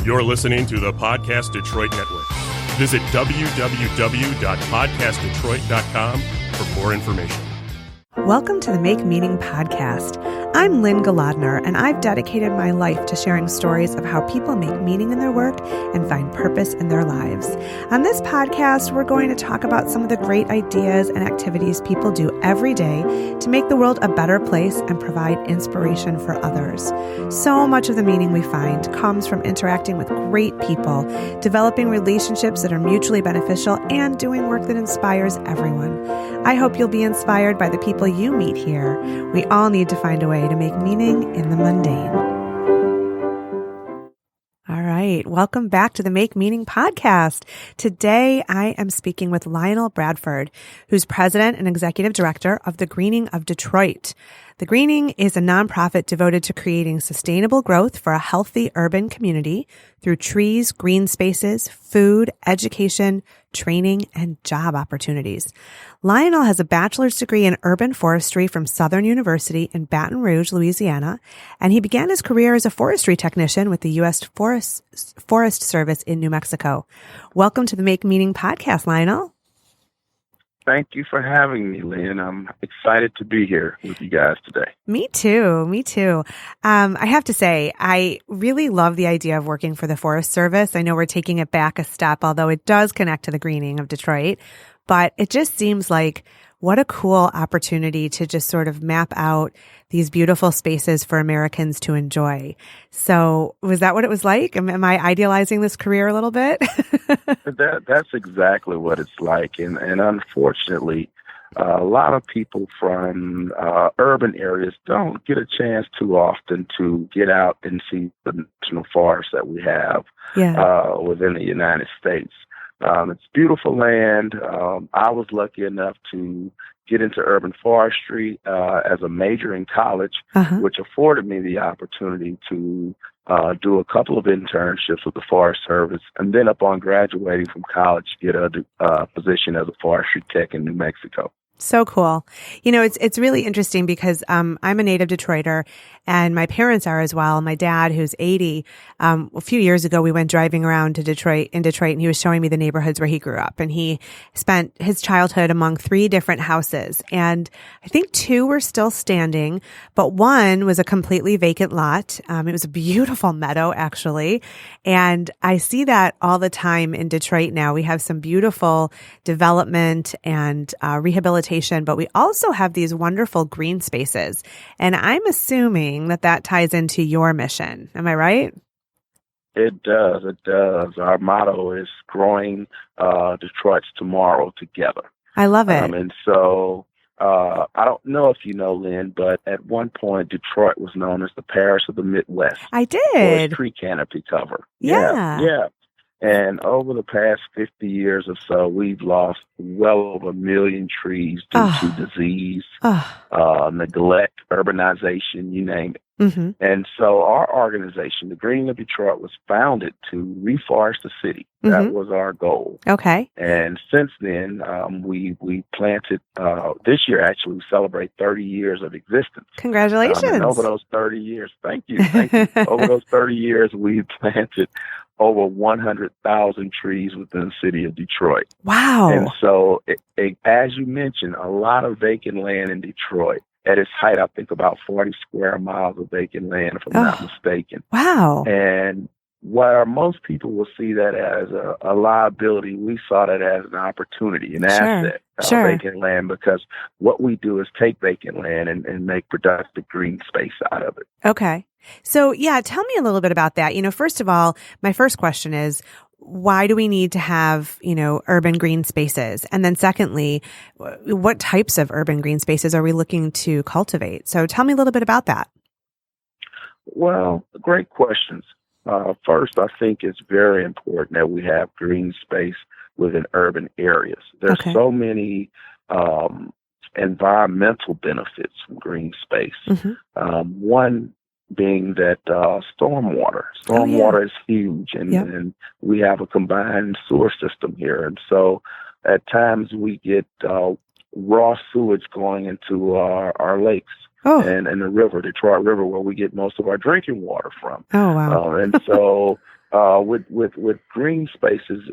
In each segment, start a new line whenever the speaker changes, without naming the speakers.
You're listening to the Podcast Detroit Network. Visit www.podcastdetroit.com for more information.
Welcome to the Make Meaning Podcast. I'm Lynn Galadner, and I've dedicated my life to sharing stories of how people make meaning in their work and find purpose in their lives. On this podcast, we're going to talk about some of the great ideas and activities people do every day to make the world a better place and provide inspiration for others. So much of the meaning we find comes from interacting with great people, developing relationships that are mutually beneficial, and doing work that inspires everyone. I hope you'll be inspired by the people you meet here. We all need to find a way to make meaning in the mundane. All right. Welcome back to the Make Meaning Podcast. Today, I am speaking with Lionel Bradford, who's president and executive director of the Greening of Detroit. The Greening is a nonprofit devoted to creating sustainable growth for a healthy urban community through trees, green spaces, food, education, training, and job opportunities. Lionel has a bachelor's degree in urban forestry from Southern University in Baton Rouge, Louisiana, and he began his career as a forestry technician with the U.S. Forest Service in New Mexico. Welcome to the Make Meaning Podcast, Lionel.
Thank you for having me, Lynn. I'm excited to be here with you guys today.
Me too. I have to say, I really love the idea of working for the Forest Service. I know we're taking it back a step, although it does connect to the Greening of Detroit. But it just seems like what a cool opportunity to just sort of map out these beautiful spaces for Americans to enjoy. So was that what it was like? Am I idealizing this career a little bit?
That's exactly what it's like. And unfortunately, a lot of people from urban areas don't get a chance too often to get out and see the national forests that we have within the United States. It's beautiful land. I was lucky enough to get into urban forestry as a major in college, which afforded me the opportunity to do a couple of internships with the Forest Service, and then upon graduating from college, get a position as a forestry tech in New Mexico.
So cool. You know, it's really interesting because I'm a native Detroiter and my parents are as well. My dad, who's 80, a few years ago, we went driving around to Detroit, and he was showing me the neighborhoods where he grew up. And he spent his childhood among 3 different houses. And I think 2 were still standing, but one was a completely vacant lot. It was a beautiful meadow, actually. And I see that all the time in Detroit now. We have some beautiful development and rehabilitation, but we also have these wonderful green spaces. And I'm assuming that ties into your mission. Am I right?
It does. Our motto is growing Detroit's tomorrow together.
I love it.
And so I don't know if you know, Lynn, but at one point Detroit was known as the Paris of the Midwest.
I did.
For its tree canopy cover. Yeah. And over the past 50 years or so, we've lost well over 1 million trees due to disease, neglect, urbanization, you name it. Mm-hmm. And so our organization, the Greening of Detroit, was founded to reforest the city. That was our goal.
Okay.
And since then, we planted, this year actually, we celebrate 30 years of existence.
Congratulations.
And over those 30 years, thank you. Over those 30 years, we've planted over 100,000 trees within the city of Detroit.
Wow.
And so, as you mentioned, a lot of vacant land in Detroit. At its height, I think about 40 square miles of vacant land, if I'm not mistaken.
Wow.
And where most people will see that as a liability, we saw that as an opportunity, an asset, vacant land, because what we do is take vacant land and make productive green space out of it.
Okay. So, tell me a little bit about that. First of all, my first question is, why do we need to have, urban green spaces? And then secondly, what types of urban green spaces are we looking to cultivate? So tell me a little bit about that.
Well, great questions. First, I think it's very important that we have green space within urban areas. There's so many environmental benefits from green space. One being that stormwater is huge, and we have a combined sewer system here. And so at times we get raw sewage going into our lakes and the river, Detroit River, where we get most of our drinking water from.
Oh, wow.
And so with green spaces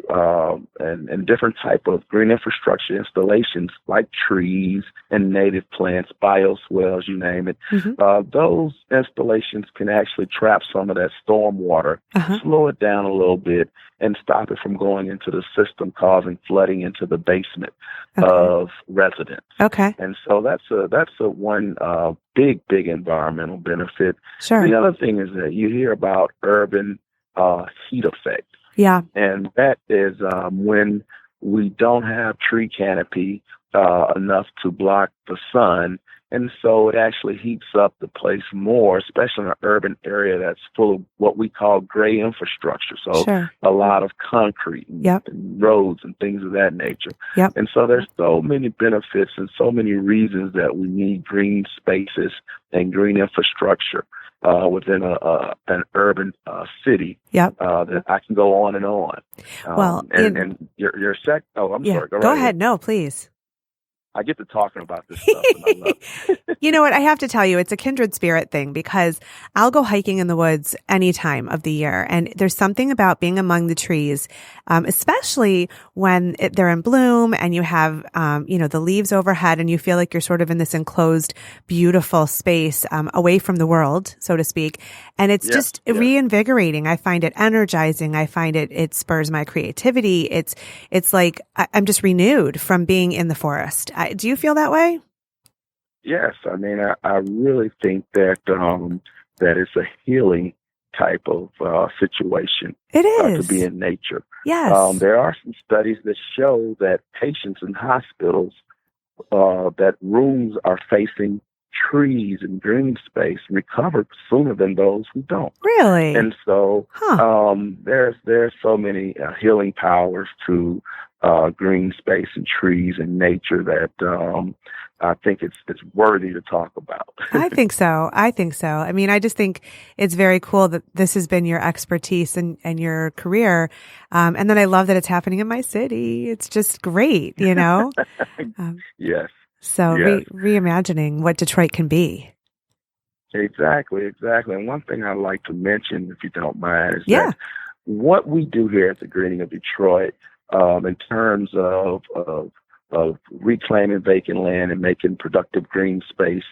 and different type of green infrastructure installations like trees and native plants, bioswales, you name it, those installations can actually trap some of that storm water, slow it down a little bit, and stop it from going into the system, causing flooding into the basement of residents.
Okay.
And so that's a one big environmental benefit.
Sure.
The other thing is that you hear about urban heat effect.
Yeah.
And that is when we don't have tree canopy enough to block the sun. And so it actually heats up the place more, especially in an urban area that's full of what we call gray infrastructure. So a lot of concrete and roads and things of that nature.
Yep.
And so there's so many benefits and so many reasons that we need green spaces and green infrastructure within an urban city. That I can go on and on.
Well,
and your sec. Oh, I'm sorry.
Go ahead. No, please.
I get to talking about this stuff, and I love it.
You know what? I have to tell you, it's a kindred spirit thing because I'll go hiking in the woods any time of the year. And there's something about being among the trees, especially when they're in bloom and you have, the leaves overhead and you feel like you're sort of in this enclosed, beautiful space away from the world, so to speak. And it's just reinvigorating. I find it energizing. I find it spurs my creativity. It's like I'm just renewed from being in the forest. Do you feel that way?
Yes. I mean, I really think that that it's a healing type of situation.
It is.
To be in nature.
Yes.
There are some studies that show that patients in hospitals, that rooms are facing trees and green space recover sooner than those who don't.
Really?
And so there's so many healing powers to green space and trees and nature that I think it's worthy to talk about.
I think so. I mean, I just think it's very cool that this has been your expertise and your career. And then I love that it's happening in my city. It's just great,
Yes.
So reimagining what Detroit can be.
Exactly. And one thing I'd like to mention, if you don't mind, is that what we do here at the Greening of Detroit, in terms of reclaiming vacant land and making productive green space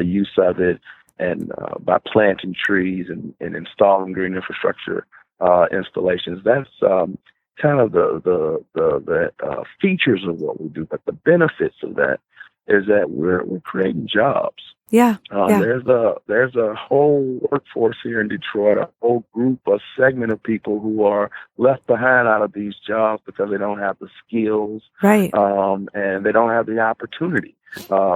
use of it, and by planting trees and installing green infrastructure installations, that's kind of the features of what we do. But the benefits of that is that we're creating jobs. There's a whole workforce here in Detroit, a whole group, a segment of people who are left behind out of these jobs because they don't have the skills, and they don't have the opportunity.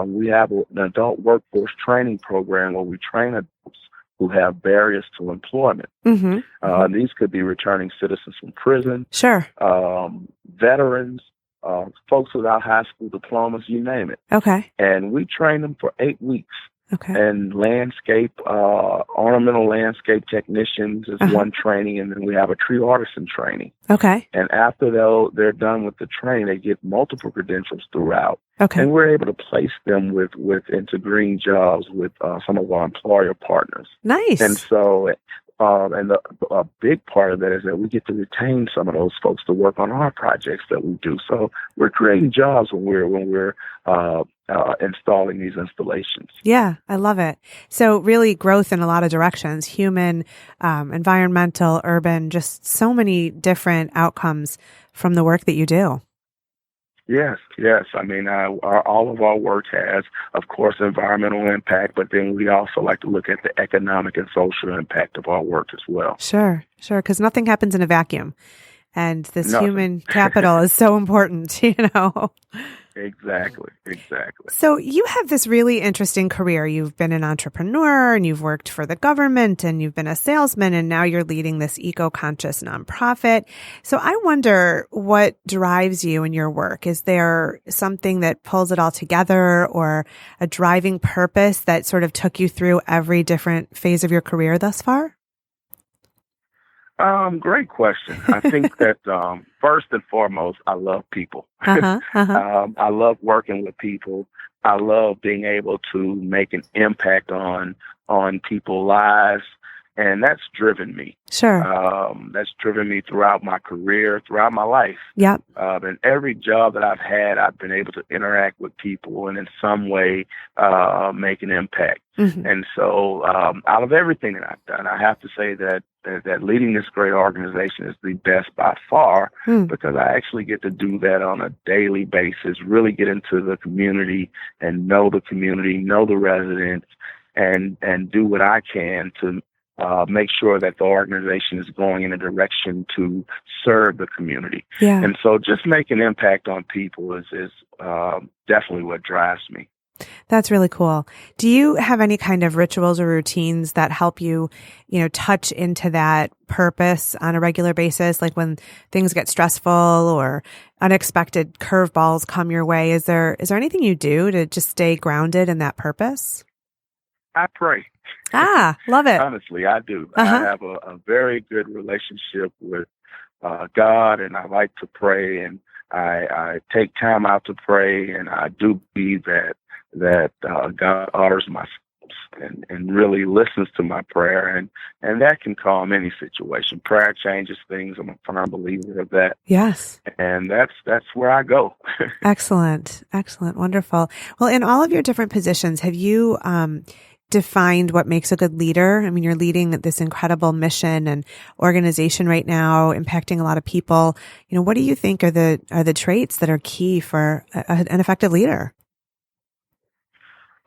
We have an adult workforce training program where we train adults who have barriers to employment. These could be returning citizens from prison, veterans, folks without high school diplomas, you name it. And we train them for 8 weeks. And ornamental landscape technicians is one training, and then we have a tree artisan training. And after they're done with the training, they get multiple credentials throughout. And we're able to place them into green jobs with some of our employer partners.
Nice.
And so a big part of that is that we get to retain some of those folks to work on our projects that we do. So we're creating jobs when we're installing these installations.
Yeah, I love it. So really growth in a lot of directions, human, environmental, urban, just so many different outcomes from the work that you do.
Yes. I mean, all of our work has, of course, environmental impact, but then we also like to look at the economic and social impact of our work as well.
Sure, because nothing happens in a vacuum. And this human capital is so important,
Exactly.
So you have this really interesting career. You've been an entrepreneur and you've worked for the government and you've been a salesman, and now you're leading this eco-conscious nonprofit. So I wonder what drives you in your work. Is there something that pulls it all together, or a driving purpose that sort of took you through every different phase of your career thus far?
Great question. I think that first and foremost, I love people. I love working with people. I love being able to make an impact on people's lives. And that's driven me.
Sure.
That's driven me throughout my career, throughout my life.
Yep.
And every job that I've had, I've been able to interact with people and in some way make an impact.
Mm-hmm.
And so out of everything that I've done, I have to say that leading this great organization is the best by far, because I actually get to do that on a daily basis, really get into the community and know the community, know the residents, and do what I can to make sure that the organization is going in a direction to serve the community.
Yeah.
And so just make an impact on people is definitely what drives me.
That's really cool. Do you have any kind of rituals or routines that help you, touch into that purpose on a regular basis? Like when things get stressful or unexpected curveballs come your way, is there anything you do to just stay grounded in that purpose?
I pray.
Love it.
Honestly, I do. I have a very good relationship with God, and I like to pray, and I take time out to pray, and I do believe that God honors my steps and really listens to my prayer, and that can calm any situation. Prayer changes things. I'm a firm believer of that.
Yes.
And that's where I go.
Excellent. Wonderful. Well, in all of your different positions, have you defined what makes a good leader? I mean, you're leading this incredible mission and organization right now, impacting a lot of people. What do you think are the traits that are key for an effective leader?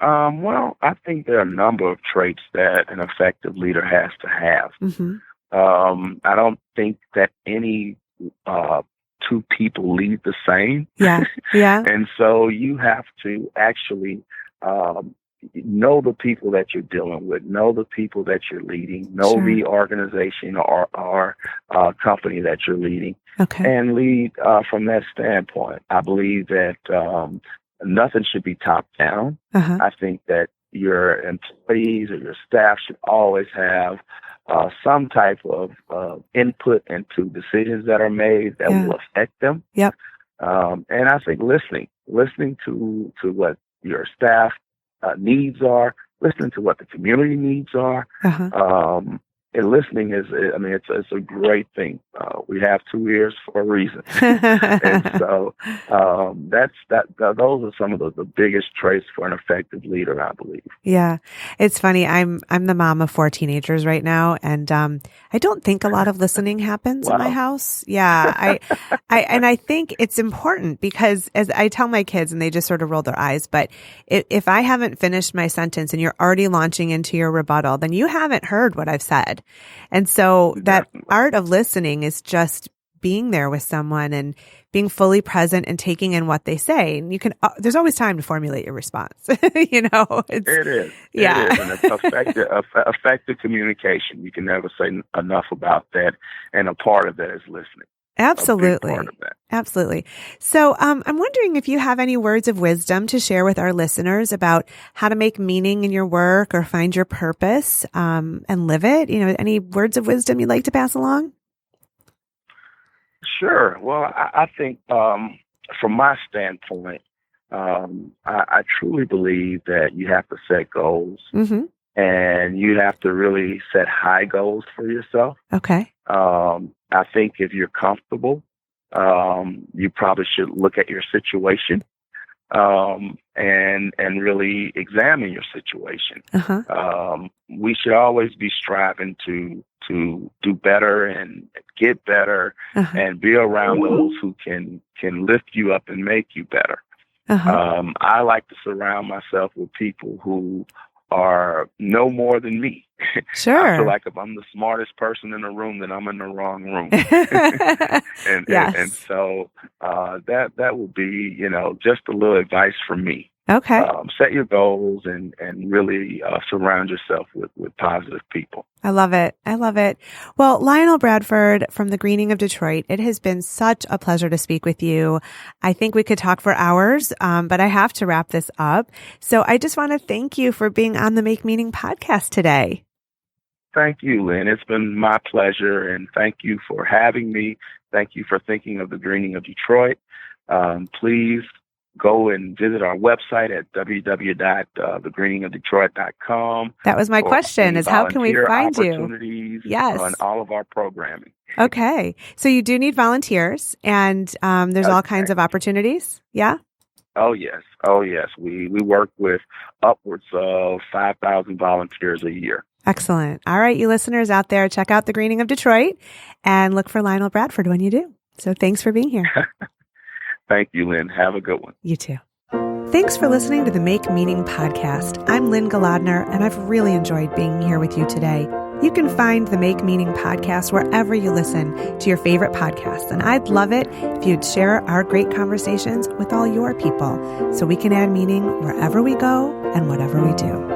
Well, I think there are a number of traits that an effective leader has to have.
Mm-hmm.
I don't think that any two people lead the same.
Yeah.
And so you have to actually know the people that you're dealing with, know the people that you're leading, know
Sure.
the organization or company that you're leading,
Okay.
and lead from that standpoint. I believe that nothing should be top down.
Uh-huh.
I think that your employees or your staff should always have some type of input into decisions that are made that will affect them.
Yep.
And I think listening to what your staff needs are, listening to what the community needs are.
Uh-huh.
And listening it's a great thing. We have two ears for a reason. And so those are some of the biggest traits for an effective leader, I believe.
Yeah. It's funny. I'm the mom of 4 teenagers right now. And, I don't think a lot of listening happens in my house. Yeah. I think it's important because as I tell my kids and they just sort of roll their eyes, but if I haven't finished my sentence and you're already launching into your rebuttal, then you haven't heard what I've said. And so that art of listening is just being there with someone and being fully present and taking in what they say. And there's always time to formulate your response. It is. Yeah.
It is. And effective communication. You can never say enough about that. And a part of that is listening.
Absolutely.
A big part of that.
Absolutely. So, I'm wondering if you have any words of wisdom to share with our listeners about how to make meaning in your work or find your purpose, and live it. Any words of wisdom you'd like to pass along?
Sure. Well, I think from my standpoint, I truly believe that you have to set goals,
Mm-hmm.
and you have to really set high goals for yourself.
Okay.
I think if you're comfortable, you probably should look at your situation and really examine your situation.
Uh-huh.
We should always be striving to do better and get better,
Uh-huh.
and be around those who can lift you up and make you better.
Uh-huh.
I like to surround myself with people who are no more than me.
Sure.
I feel like if I'm the smartest person in the room, then I'm in the wrong room. And so that will be, just a little advice from me.
Okay.
Set your goals and really surround yourself with positive people.
I love it. Well, Lionel Bradford from the Greening of Detroit, it has been such a pleasure to speak with you. I think we could talk for hours, but I have to wrap this up. So I just want to thank you for being on the Make Meaning podcast today.
Thank you, Lynn. It's been my pleasure, and thank you for having me. Thank you for thinking of the Greening of Detroit. Please go and visit our website at www.thegreeningofdetroit.com.
That was my question, is how can we find you?
Opportunities
Yes.
on all of our programming.
Okay. So you do need volunteers, and there's all kinds of opportunities. Yeah?
Oh, yes. Oh, yes. We work with upwards of 5,000 volunteers a year.
Excellent. All right, you listeners out there, check out The Greening of Detroit and look for Lionel Bradford when you do. So thanks for being here.
Thank you, Lynn. Have a good one.
You too. Thanks for listening to the Make Meaning podcast. I'm Lynn Golodner, and I've really enjoyed being here with you today. You can find the Make Meaning podcast wherever you listen to your favorite podcasts. And I'd love it if you'd share our great conversations with all your people so we can add meaning wherever we go and whatever we do.